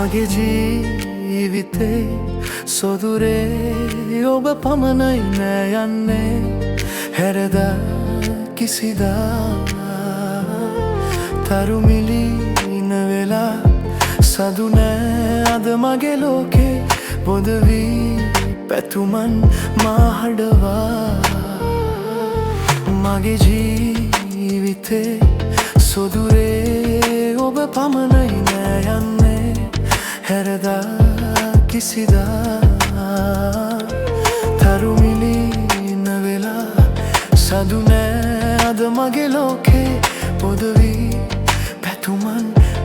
මගේ ජීවිතේ සොදුරේ ඔබ පමණයි නෑ යන්නේ හැරදා කිසිදා තරුමිලින වෙලා සදු නෑ අද මගේ ලෝකේ බොඳ වී පැතුමන් මාහඩවා මගේ ජීවිතේ සොදුරේ ඔබ පමණයි නෑ යන්නේ හැරදා කිසිදා තරුමිලින වෙලා සදු නෑ අද මගේ ලෝකේ බොඳ වී පැතුමන්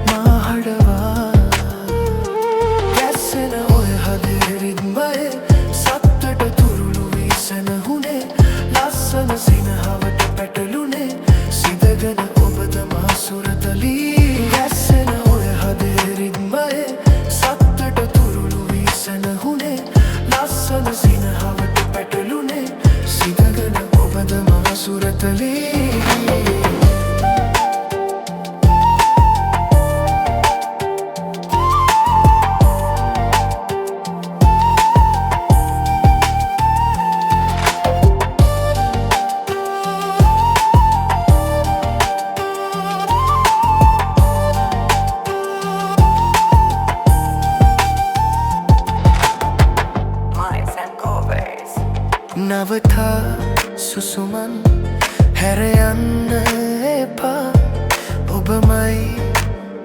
මාහඩවා ගැස්සෙන ඔය හදේ රිද්මයේ සත්තට තුරුළු වී සැනහුනේ ලස්සන සිනහවට පැටලුනේ සිදගෙන ඔබද මා සුරතලී ගැස්සෙන ඔය හදේ රිද්මයේ සත්තට තුරුළු වී සැනහුනේ ලස්සන සිනහවට පැටලුනේ සිදගෙන ඔබද මා සුරතලී නවතා සුසුමන් හැර යන්න එපා ඔබමයි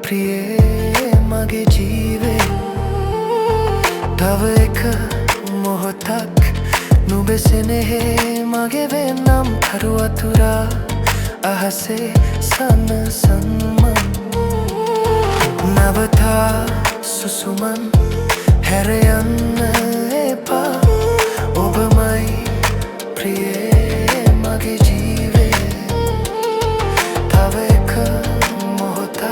ප්‍රියේ මගේ ජීවේ තව එක මොහොතක් නුබෙසෙනෙහේ මගේ වෙන්නම් කරු අතුරා අහසේ සන්නසන්මන් නවතා සුසුමන් හැර යන්න එපා ඔබමයි ප්‍රියේ මගේ ජීවේ තව එක මොහොතක්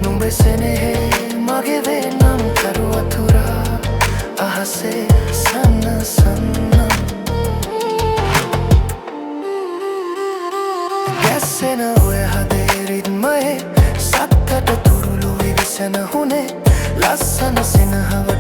නුඹෙසෙනෙහේ මගේ වෙන්නම් කරු අතුරා අහසේ සන්නසන්නම් ගැස්සෙන ඔය හදේ රිද්මයේ සත්තට තුරුළු විවිසෙන හුනේ ලස්සන සිනහවට